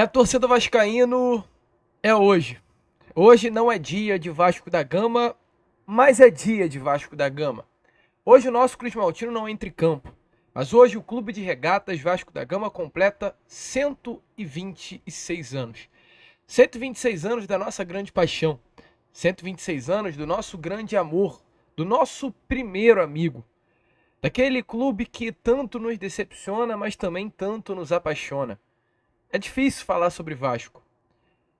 A torcida vascaíno, é hoje. Hoje não é dia de Vasco da Gama, mas é dia de Vasco da Gama. Hoje o nosso Cruz Maltino não entra em campo, mas hoje o Clube de Regatas Vasco da Gama completa 126 anos. 126 anos da nossa grande paixão. 126 anos do nosso grande amor, do nosso primeiro amigo. Daquele clube que tanto nos decepciona, mas também tanto nos apaixona. É difícil falar sobre Vasco.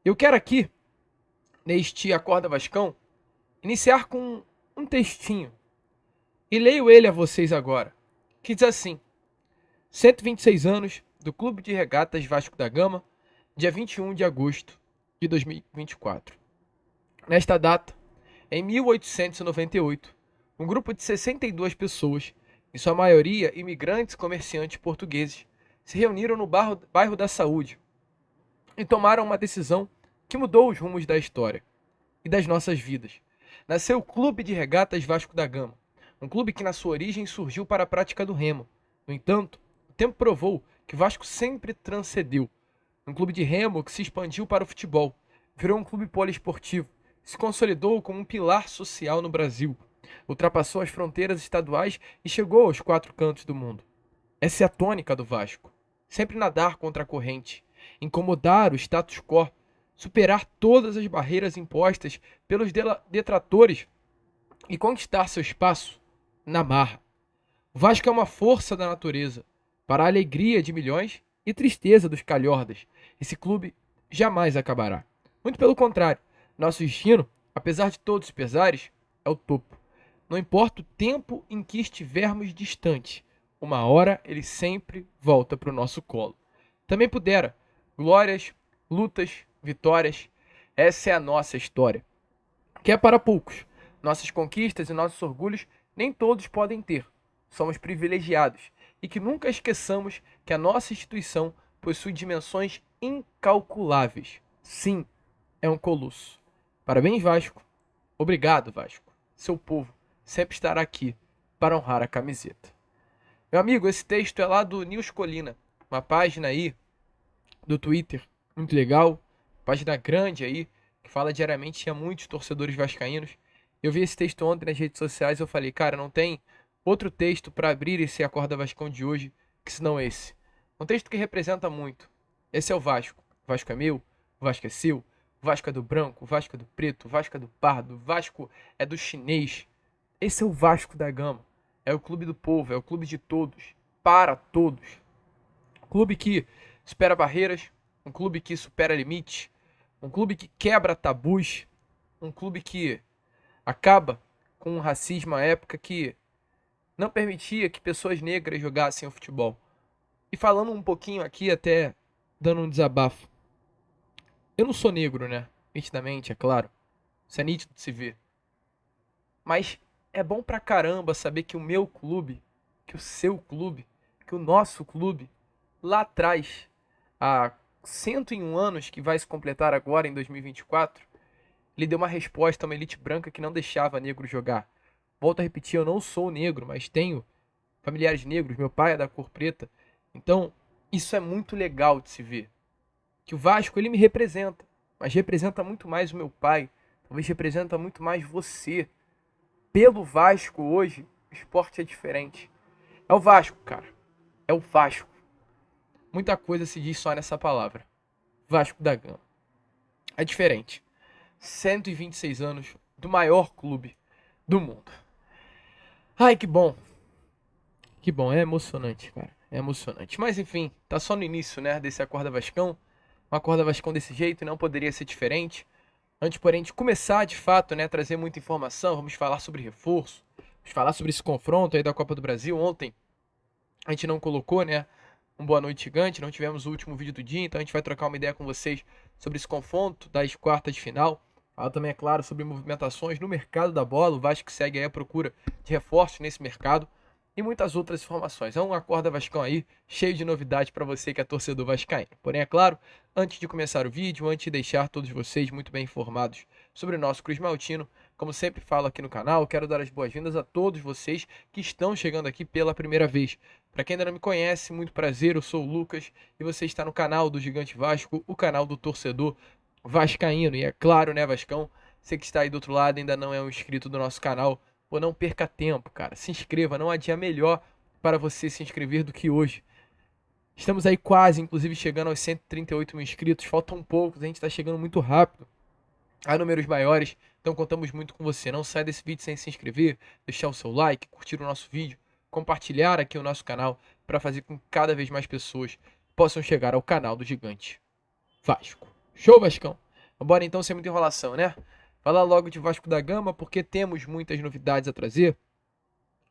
Eu quero aqui, neste Acorda Vascão, iniciar com um textinho. E leio ele a vocês agora, que diz assim: 126 anos do Clube de Regatas Vasco da Gama, dia 21 de agosto de 2024. Nesta data, em 1898, um grupo de 62 pessoas, em sua maioria imigrantes e comerciantes portugueses, se reuniram no bairro da Saúde e tomaram uma decisão que mudou os rumos da história e das nossas vidas. Nasceu o Clube de Regatas Vasco da Gama, um clube que na sua origem surgiu para a prática do remo. No entanto, o tempo provou que o Vasco sempre transcendeu. Um clube de remo que se expandiu para o futebol, virou um clube poliesportivo, se consolidou como um pilar social no Brasil, ultrapassou as fronteiras estaduais e chegou aos quatro cantos do mundo. Essa é a tônica do Vasco. Sempre nadar contra a corrente, incomodar o status quo, superar todas as barreiras impostas pelos detratores e conquistar seu espaço na marra. O Vasco é uma força da natureza, para a alegria de milhões e tristeza dos calhordas. Esse clube jamais acabará. Muito pelo contrário, nosso destino, apesar de todos os pesares, é o topo. Não importa o tempo em que estivermos distantes, uma hora ele sempre volta para o nosso colo. Também pudera. Glórias, lutas, vitórias. Essa é a nossa história. Que é para poucos. Nossas conquistas e nossos orgulhos nem todos podem ter. Somos privilegiados. E que nunca esqueçamos que a nossa instituição possui dimensões incalculáveis. Sim, é um colosso. Parabéns, Vasco. Obrigado, Vasco. Seu povo sempre estará aqui para honrar a camiseta. Meu amigo, esse texto é lá do Nils Colina, uma página aí do Twitter, muito legal, página grande aí, que fala diariamente, tinha muitos torcedores vascaínos. Eu vi esse texto ontem nas redes sociais e eu falei, cara, não tem outro texto para abrir esse Acorda Vascão de hoje que senão esse. Um texto que representa muito. Esse é o Vasco. O Vasco é meu, o Vasco é seu, o Vasco é do branco, o Vasco é do preto, o Vasco é do pardo, o Vasco é do chinês. Esse é o Vasco da Gama. É o clube do povo, é o clube de todos, para todos. Um clube que supera barreiras, um clube que supera limites, um clube que quebra tabus, um clube que acaba com o racismo à época que não permitia que pessoas negras jogassem o futebol. E falando um pouquinho aqui, até dando um desabafo. Eu não sou negro, né? Nitidamente, é claro. Isso é nítido de se ver. Mas é bom pra caramba saber que o meu clube, que o seu clube, que o nosso clube, lá atrás, há 101 anos, que vai se completar agora em 2024, ele deu uma resposta a uma elite branca que não deixava negro jogar. Volto a repetir, eu não sou negro, mas tenho familiares negros, meu pai é da cor preta. Então, isso é muito legal de se ver. Que o Vasco, ele me representa, mas representa muito mais o meu pai, talvez representa muito mais você. Pelo Vasco hoje, o esporte é diferente. É o Vasco, cara. É o Vasco. Muita coisa se diz só nessa palavra. Vasco da Gama. É diferente. 126 anos do maior clube do mundo. Ai, que bom. Que bom, é emocionante, cara. É emocionante. Mas enfim, tá só no início, né, desse Acorda Vascão. Um Acorda Vascão desse jeito não poderia ser diferente. Antes, porém, de começar de fato, né, trazer muita informação, vamos falar sobre reforço, vamos falar sobre esse confronto aí da Copa do Brasil. Ontem a gente não colocou, né, um Boa Noite Gigante, não tivemos o último vídeo do dia, então a gente vai trocar uma ideia com vocês sobre esse confronto das quartas de final. Fala também, é claro, sobre movimentações no mercado da bola, o Vasco segue aí à procura de reforços nesse mercado e muitas outras informações. É um Acorda Vascão aí, cheio de novidades para você que é torcedor vascaíno. Porém, é claro, antes de começar o vídeo, antes de deixar todos vocês muito bem informados sobre o nosso Cruz Maltino, Como sempre falo aqui no canal, quero dar as boas-vindas a todos vocês que estão chegando aqui pela primeira vez. Para quem ainda não me conhece, muito prazer, eu sou o Lucas e você está no canal do Gigante Vasco, o canal do torcedor vascaíno. E é claro, né, Vascão, você que está aí do outro lado ainda não é um inscrito do nosso canal, pô, não perca tempo, cara. Se inscreva, não há dia melhor para você se inscrever do que hoje. Estamos aí quase, inclusive, chegando aos 138 mil inscritos. Faltam poucos, a gente está chegando muito rápido a números maiores, então contamos muito com você. Não sai desse vídeo sem se inscrever, deixar o seu like, curtir o nosso vídeo, compartilhar aqui o nosso canal para fazer com que cada vez mais pessoas possam chegar ao canal do Gigante Vasco. Show, Vascão? Bora então, sem muita enrolação, né? Falar logo de Vasco da Gama, porque temos muitas novidades a trazer.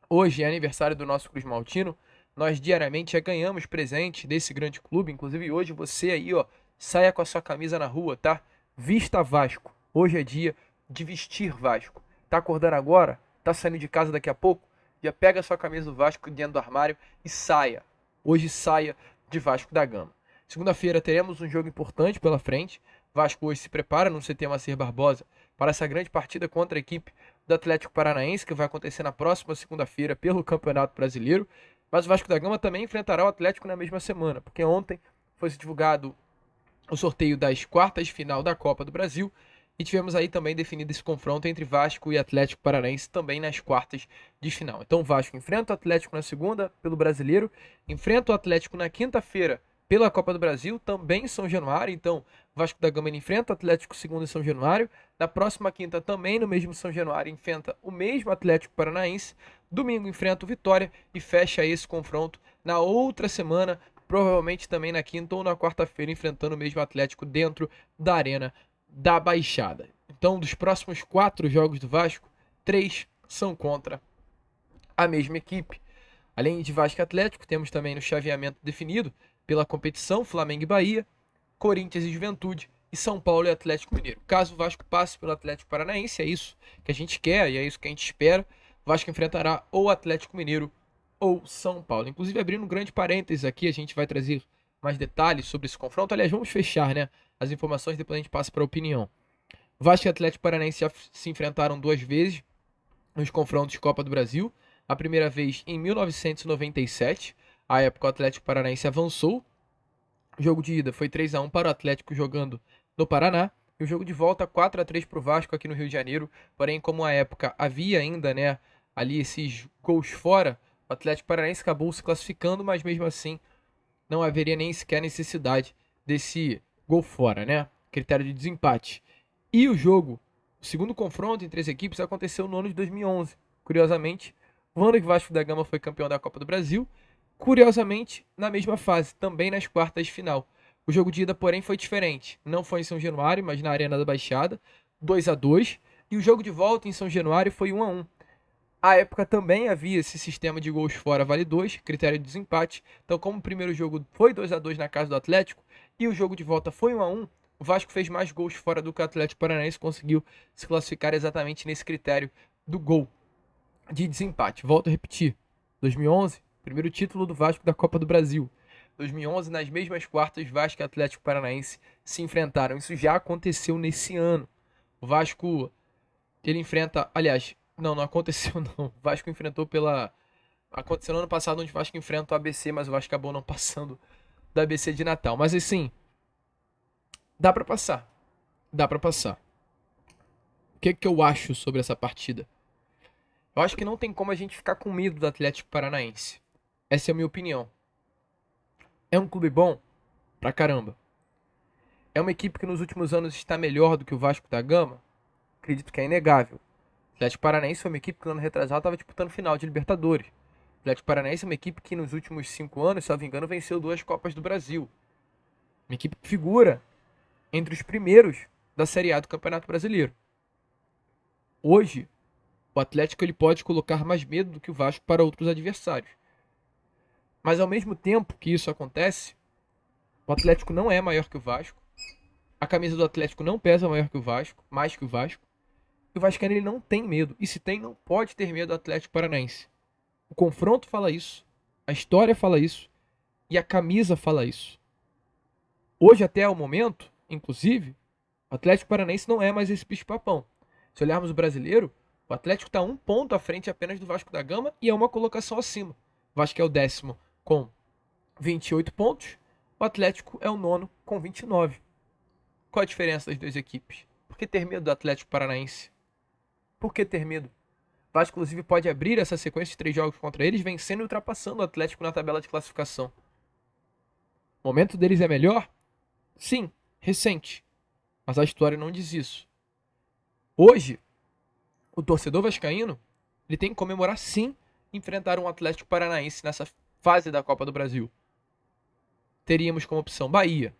Hoje é aniversário do nosso Cruz Maltino. Nós diariamente já ganhamos presente desse grande clube. Inclusive hoje você aí, ó, saia com a sua camisa na rua, tá? Vista Vasco. Hoje é dia de vestir Vasco. Tá acordando agora? Tá saindo de casa daqui a pouco? Já pega a sua camisa do Vasco dentro do armário e saia. Hoje saia de Vasco da Gama. Segunda-feira teremos um jogo importante pela frente. Vasco hoje se prepara no CT Macir Barbosa para essa grande partida contra a equipe do Atlético Paranaense, que vai acontecer na próxima segunda-feira pelo Campeonato Brasileiro. Mas o Vasco da Gama também enfrentará o Atlético na mesma semana, porque ontem foi divulgado o sorteio das quartas de final da Copa do Brasil e tivemos aí também definido esse confronto entre Vasco e Atlético Paranaense também nas quartas de final. Então o Vasco enfrenta o Atlético na segunda pelo Brasileiro, enfrenta o Atlético na quinta-feira pela Copa do Brasil, também em São Januário. Então Vasco da Gama enfrenta o Atlético segunda em São Januário. Na próxima quinta também no mesmo São Januário enfrenta o mesmo Atlético Paranaense. Domingo enfrenta o Vitória e fecha esse confronto na outra semana, provavelmente também na quinta ou na quarta-feira, enfrentando o mesmo Atlético dentro da Arena da Baixada. Então, dos próximos 4 jogos do Vasco, 3 são contra a mesma equipe. Além de Vasco e Atlético, temos também no chaveamento definido pela competição Flamengo e Bahia, Corinthians e Juventude e São Paulo e Atlético Mineiro. Caso o Vasco passe pelo Atlético Paranaense, é isso que a gente quer e é isso que a gente espera. O Vasco enfrentará ou Atlético Mineiro ou São Paulo. Inclusive, abrindo um grande parênteses aqui, a gente vai trazer mais detalhes sobre esse confronto. Aliás, vamos fechar, né, as informações, depois a gente passa para a opinião. Vasco e Atlético Paranaense já se enfrentaram 2 vezes nos confrontos de Copa do Brasil. A primeira vez em 1997. À época, o Atlético Paranaense avançou. O jogo de ida foi 3-1 para o Atlético jogando no Paraná. E o jogo de volta 4-3 para o Vasco aqui no Rio de Janeiro. Porém, como à época havia ainda, né, ali esses gols fora, o Atlético Paranaense acabou se classificando, mas mesmo assim não haveria nem sequer necessidade desse gol fora, né? Critério de desempate. E o jogo, o segundo confronto entre as equipes aconteceu no ano de 2011. Curiosamente, o ano que o Vasco da Gama foi campeão da Copa do Brasil, curiosamente, na mesma fase, também nas quartas de final. O jogo de ida, porém, foi diferente. Não foi em São Januário, mas na Arena da Baixada, 2-2. E o jogo de volta em São Januário foi 1-1. À época também havia esse sistema de gols fora vale 2, critério de desempate. Então, como o primeiro jogo foi 2-2 na casa do Atlético e o jogo de volta foi 1-1, o Vasco fez mais gols fora do que o Atlético Paranaense, conseguiu se classificar exatamente nesse critério do gol de desempate. Volto a repetir, 2011, primeiro título do Vasco da Copa do Brasil. 2011, nas mesmas quartas, Vasco e Atlético Paranaense se enfrentaram. Isso já aconteceu nesse ano. O Vasco, ele enfrenta, aliás, não aconteceu não. O Vasco enfrentou aconteceu no ano passado, onde o Vasco enfrenta o ABC, mas o Vasco acabou não passando do ABC de Natal. Mas assim, dá pra passar. Dá pra passar. O que eu acho sobre essa partida? Eu acho que não tem como a gente ficar com medo do Atlético Paranaense. Essa é a minha opinião. É um clube bom pra caramba. É uma equipe que nos últimos anos está melhor do que o Vasco da Gama? Acredito que é inegável. O Atlético Paranaense foi uma equipe que no ano retrasado estava disputando final de Libertadores. O Atlético Paranaense é uma equipe que nos últimos 5 anos, se não me engano, venceu 2 Copas do Brasil. Uma equipe que figura entre os primeiros da Série A do Campeonato Brasileiro. Hoje, o Atlético ele pode colocar mais medo do que o Vasco para outros adversários. Mas ao mesmo tempo que isso acontece, o Atlético não é maior que o Vasco. A camisa do Atlético não pesa maior que o Vasco, mais que o Vasco. E o vascaíno ele não tem medo. E se tem, não pode ter medo do Atlético Paranaense. O confronto fala isso. A história fala isso. E a camisa fala isso. Hoje, até o momento, inclusive, o Atlético Paranaense não é mais esse bicho-papão. Se olharmos o brasileiro, o Atlético está 1 ponto à frente apenas do Vasco da Gama e é uma colocação acima. O Vasco é o 10º com 28 pontos, o Atlético é o 9º com 29. Qual a diferença das duas equipes? Por que ter medo do Atlético Paranaense? Por que ter medo? O Vasco, inclusive, pode abrir essa sequência de 3 jogos contra eles, vencendo e ultrapassando o Atlético na tabela de classificação. O momento deles é melhor? Sim, recente. Mas a história não diz isso. Hoje, o torcedor vascaíno ele tem que comemorar, sim, enfrentar um Atlético Paranaense nessa fase da Copa do Brasil. Teríamos como opção Bahia,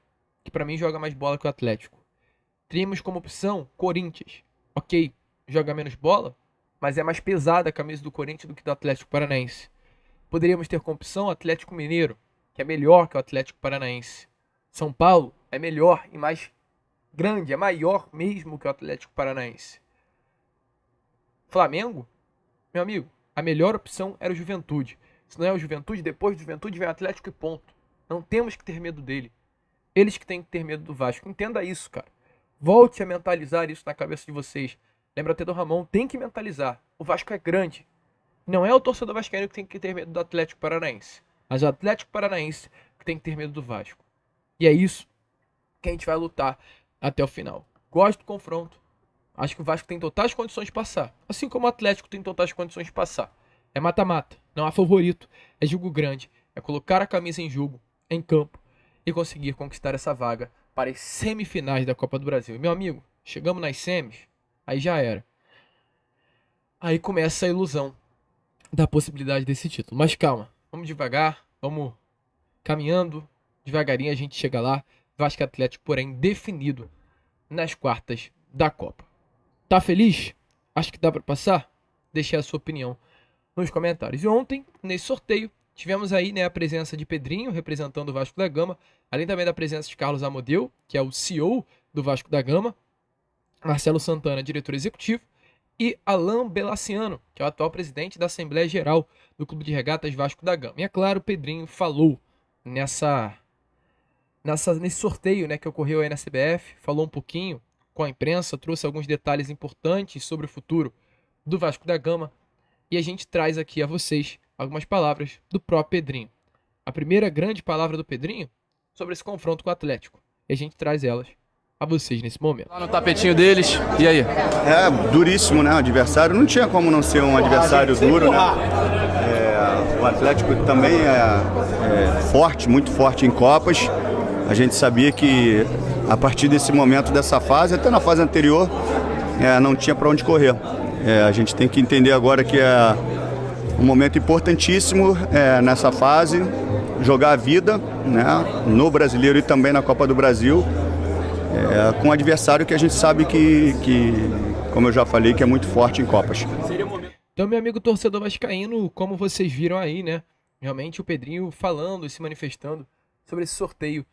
que para mim joga mais bola que o Atlético. Teríamos como opção Corinthians. Ok, joga menos bola, mas é mais pesada a camisa do Corinthians do que do Atlético Paranaense. Poderíamos ter como opção Atlético Mineiro, que é melhor que o Atlético Paranaense. São Paulo é melhor e mais grande, é maior mesmo que o Atlético Paranaense. Flamengo, meu amigo, a melhor opção era o Juventude. Se não é o Juventude, depois do Juventude vem o Atlético e ponto. Não temos que ter medo dele. Eles que têm que ter medo do Vasco. Entenda isso, cara. Volte a mentalizar isso na cabeça de vocês. Lembra até do Ramon, tem que mentalizar. O Vasco é grande. Não é o torcedor vascaíno que tem que ter medo do Atlético Paranaense, mas o Atlético Paranaense que tem que ter medo do Vasco. E é isso que a gente vai lutar até o final. Gosto do confronto. Acho que o Vasco tem totais condições de passar. Assim como o Atlético tem totais condições de passar. É mata-mata. Não há favorito. É jogo grande. É colocar a camisa em jogo, em campo, e conseguir conquistar essa vaga para as semifinais da Copa do Brasil. E, meu amigo, chegamos nas semis, aí já era. Aí começa a ilusão da possibilidade desse título. Mas calma, vamos devagar, vamos caminhando. Devagarinho a gente chega lá. Vasco e Atlético, porém, definido nas quartas da Copa. Tá feliz? Acho que dá para passar? Deixe a sua opinião nos comentários. E ontem, nesse sorteio, tivemos aí, né, a presença de Pedrinho, representando o Vasco da Gama, além também da presença de Carlos Amodeu, que é o CEO do Vasco da Gama, Marcelo Santana, diretor executivo, e Alain Belaciano, que é o atual presidente da Assembleia Geral do Clube de Regatas Vasco da Gama. E é claro, o Pedrinho falou nesse sorteio, né, que ocorreu aí na CBF, falou um pouquinho com a imprensa, trouxe alguns detalhes importantes sobre o futuro do Vasco da Gama, e a gente traz aqui a vocês algumas palavras do próprio Pedrinho. A primeira grande palavra do Pedrinho sobre esse confronto com o Atlético. E a gente traz elas a vocês nesse momento. Lá no tapetinho deles, e aí? É duríssimo, né? O adversário não tinha como não ser um adversário duro, né? O Atlético também é forte, muito forte em Copas. A gente sabia que a partir desse momento, dessa fase, até na fase anterior, não tinha para onde correr. A gente tem que entender agora que é um momento importantíssimo nessa fase, jogar a vida, né, no Brasileiro e também na Copa do Brasil, com um adversário que a gente sabe que, como eu já falei, que é muito forte em Copas. Então, meu amigo torcedor vascaíno, como vocês viram aí, né, realmente o Pedrinho falando e se manifestando sobre esse sorteio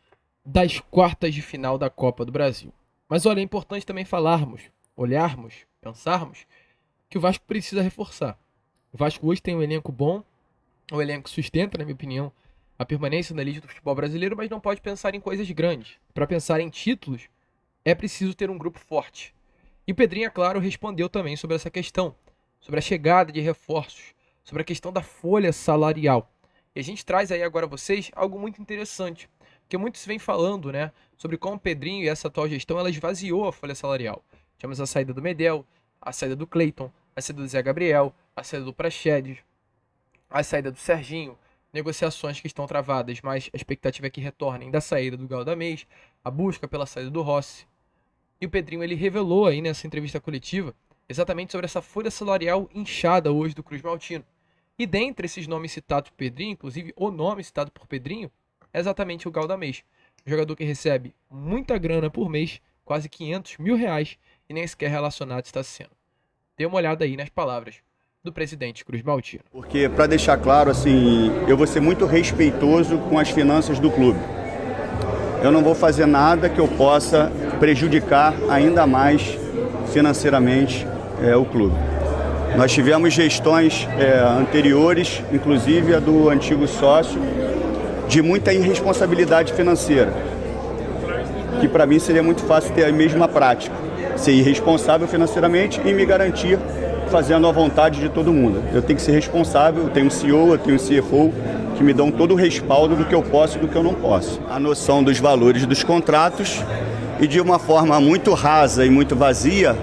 das quartas de final da Copa do Brasil. Mas olha, é importante também falarmos, olharmos, pensarmos que o Vasco precisa reforçar. O Vasco hoje tem um elenco bom, um elenco que sustenta, na minha opinião, a permanência na elite do futebol brasileiro, mas não pode pensar em coisas grandes. Para pensar em títulos, é preciso ter um grupo forte. E o Pedrinho, é claro, respondeu também sobre essa questão, sobre a chegada de reforços, sobre a questão da folha salarial. E a gente traz aí agora a vocês algo muito interessante, porque muitos vêm falando, né, sobre como o Pedrinho e essa atual gestão, ela esvaziou a folha salarial. Tivemos a saída do Medel, a saída do Cleiton, a saída do Zé Gabriel, a saída do Praxedes, a saída do Serginho, negociações que estão travadas, mas a expectativa é que retornem da saída do Galdamez, a busca pela saída do Rossi. E o Pedrinho, ele revelou aí nessa entrevista coletiva exatamente sobre essa folha salarial inchada hoje do Cruz Maltino. E dentre esses nomes citados por Pedrinho, inclusive o nome citado por Pedrinho, é exatamente o Galdamez, um jogador que recebe muita grana por mês, quase 500 mil reais, e nem sequer relacionado está sendo. Dê uma olhada aí nas palavras do presidente Cruz Maltino. Porque, para deixar claro, assim, eu vou ser muito respeitoso com as finanças do clube. Eu não vou fazer nada que eu possa prejudicar ainda mais financeiramente o clube. Nós tivemos gestões anteriores, inclusive a do antigo sócio, de muita irresponsabilidade financeira, que para mim seria muito fácil ter a mesma prática. ser irresponsável financeiramente e me garantir fazendo a vontade de todo mundo. Eu tenho que ser responsável, eu tenho um CEO, eu tenho um CFO, que me dão todo o respaldo do que eu posso e do que eu não posso. A noção dos valores dos contratos e de uma forma muito rasa e muito vazia,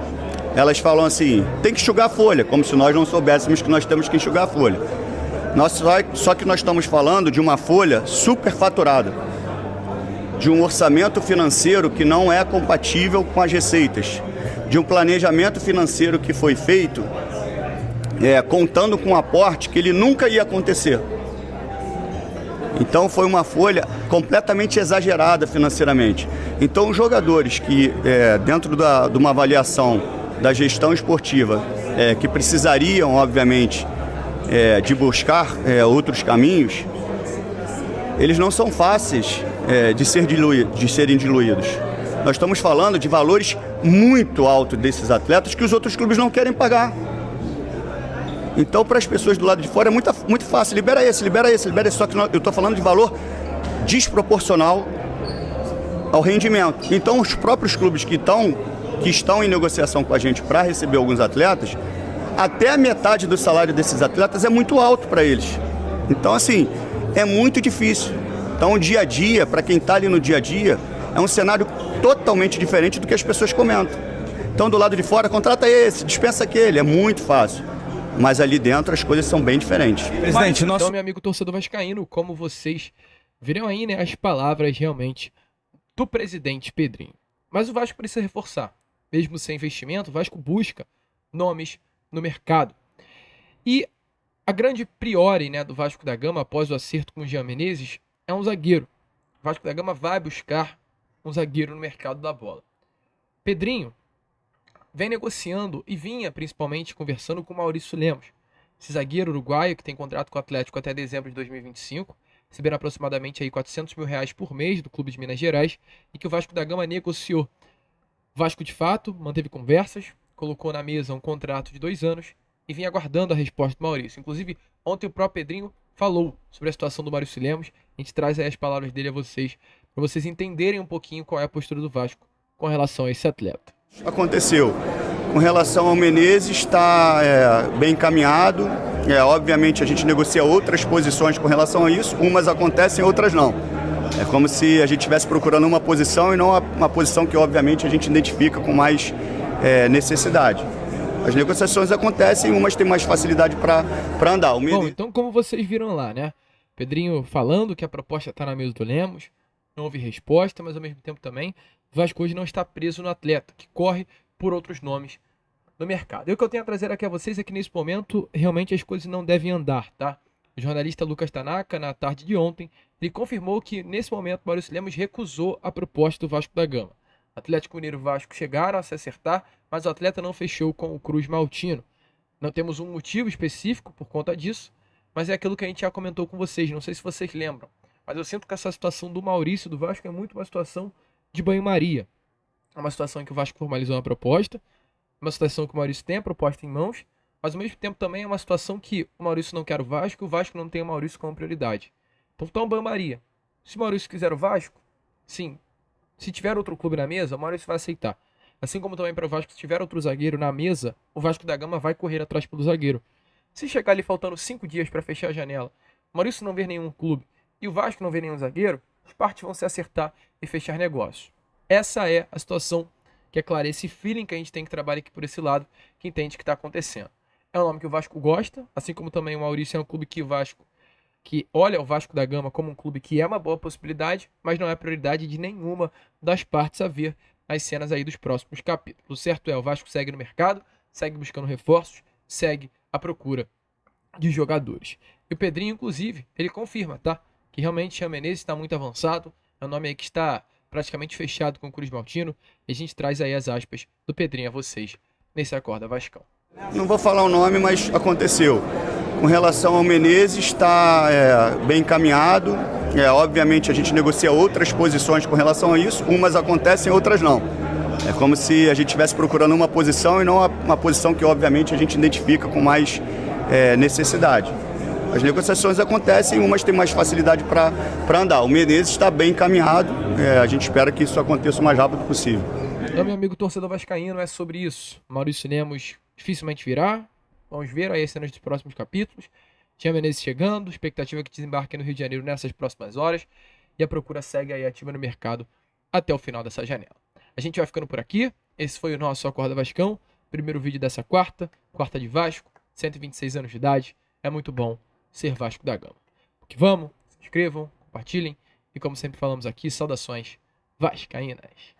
elas falam assim, tem que enxugar a folha, como se nós não soubéssemos que nós temos que enxugar a folha. Só que nós estamos falando de uma folha superfaturada, de um orçamento financeiro que não é compatível com as receitas, de um planejamento financeiro que foi feito contando com um aporte que ele nunca ia acontecer. Então foi uma folha completamente exagerada financeiramente. Então os jogadores que dentro de uma avaliação da gestão esportiva que precisariam, obviamente, de buscar outros caminhos, eles não são fáceis de serem diluídos. Nós estamos falando de valores muito altos desses atletas que os outros clubes não querem pagar. Então, para as pessoas do lado de fora é muito fácil, libera esse, só que eu estou falando de valor desproporcional ao rendimento. Então, os próprios clubes que estão em negociação com a gente para receber alguns atletas, até a metade do salário desses atletas é muito alto para eles. Então, assim, é muito difícil. Então, o dia a dia, para quem está ali no dia a dia, é um cenário totalmente diferente do que as pessoas comentam. Então, do lado de fora, contrata esse, dispensa aquele, é muito fácil. Mas ali dentro as coisas são bem diferentes. Presidente, então, meu amigo torcedor vascaíno, como vocês viram aí, né, as palavras realmente do presidente Pedrinho. Mas o Vasco precisa reforçar. Mesmo sem investimento, o Vasco busca nomes no mercado. E a grande priori, né, do Vasco da Gama, após o acerto com o Jean Menezes, é um zagueiro. O Vasco da Gama vai buscar um zagueiro no mercado da bola. Pedrinho vem negociando e vinha principalmente conversando com o Maurício Lemos, esse zagueiro uruguaio que tem contrato com o Atlético até dezembro de 2025, recebendo aproximadamente aí R$400 mil por mês do clube de Minas Gerais, e que o Vasco da Gama negociou. O Vasco, de fato, manteve conversas, colocou na mesa um contrato de 2 anos e vinha aguardando a resposta do Maurício. Inclusive, ontem o próprio Pedrinho falou sobre a situação do Maurício Lemos. A gente traz aí as palavras dele a vocês, para vocês entenderem um pouquinho qual é a postura do Vasco com relação a esse atleta. Aconteceu. Com relação ao Menezes, está bem encaminhado. Obviamente, a gente negocia outras posições com relação a isso. Umas acontecem, outras não. É como se a gente estivesse procurando uma posição e não uma posição que, obviamente, a gente identifica com mais necessidade. As negociações acontecem, umas têm mais facilidade para andar. Bom, então, como vocês viram lá, né? Pedrinho falando que a proposta está na mesa do Lemos, não houve resposta, mas ao mesmo tempo também o Vasco hoje não está preso no atleta, que corre por outros nomes no mercado. E o que eu tenho a trazer aqui a vocês é que nesse momento realmente as coisas não devem andar, tá? O jornalista Lucas Tanaka, na tarde de ontem, ele confirmou que nesse momento o Maurício Lemos recusou a proposta do Vasco da Gama. Atlético Mineiro e Vasco chegaram a se acertar, mas o atleta não fechou com o Cruz Maltino. Não temos um motivo específico por conta disso, mas é aquilo que a gente já comentou com vocês, não sei se vocês lembram. Mas eu sinto que essa situação do Maurício do Vasco é muito uma situação de banho-maria. É uma situação em que o Vasco formalizou uma proposta, uma situação que o Maurício tem a proposta em mãos, mas ao mesmo tempo também é uma situação que o Maurício não quer o Vasco não tem o Maurício como prioridade. Então tá um banho-maria. Se o Maurício quiser o Vasco, sim. Se tiver outro clube na mesa, o Maurício vai aceitar. Assim como também para o Vasco, se tiver outro zagueiro na mesa, o Vasco da Gama vai correr atrás pelo zagueiro. Se chegar ali faltando 5 dias para fechar a janela, o Maurício não vê nenhum clube e o Vasco não vê nenhum zagueiro, as partes vão se acertar e fechar negócio. Essa é a situação que é clara, esse feeling que a gente tem que trabalhar aqui por esse lado, que entende que está acontecendo. É um nome que o Vasco gosta, assim como também o Maurício é um clube que olha o Vasco da Gama como um clube que é uma boa possibilidade, mas não é prioridade de nenhuma das partes a ver nas cenas aí dos próximos capítulos. O certo é, o Vasco segue no mercado, segue buscando reforços, segue à procura de jogadores. E o Pedrinho, inclusive, ele confirma, tá? Que realmente o Menezes está muito avançado, é um nome aí que está praticamente fechado com o Cruz Maltino, e a gente traz aí as aspas do Pedrinho a vocês nesse Acorda Vascão. Não vou falar o nome, mas aconteceu. Com relação ao Menezes, está bem encaminhado. Obviamente, a gente negocia outras posições com relação a isso. Umas acontecem, outras não. É como se a gente estivesse procurando uma posição e não uma posição que, obviamente, a gente identifica com mais necessidade. As negociações acontecem, umas têm mais facilidade para andar. O Menezes está bem encaminhado, a gente espera que isso aconteça o mais rápido possível. Então, meu amigo torcedor vascaíno, é sobre isso. Maurício Lemos dificilmente virá. Vamos ver aí as cenas dos próximos capítulos. Tinha Menezes chegando, expectativa que desembarque no Rio de Janeiro nessas próximas horas. E a procura segue aí ativa no mercado até o final dessa janela. A gente vai ficando por aqui. Esse foi o nosso Acorda Vascão. Primeiro vídeo dessa quarta de Vasco, 126 anos de idade. É muito bom ser Vasco da Gama. Que vamos, se inscrevam, compartilhem. E como sempre falamos aqui, saudações vascaínas.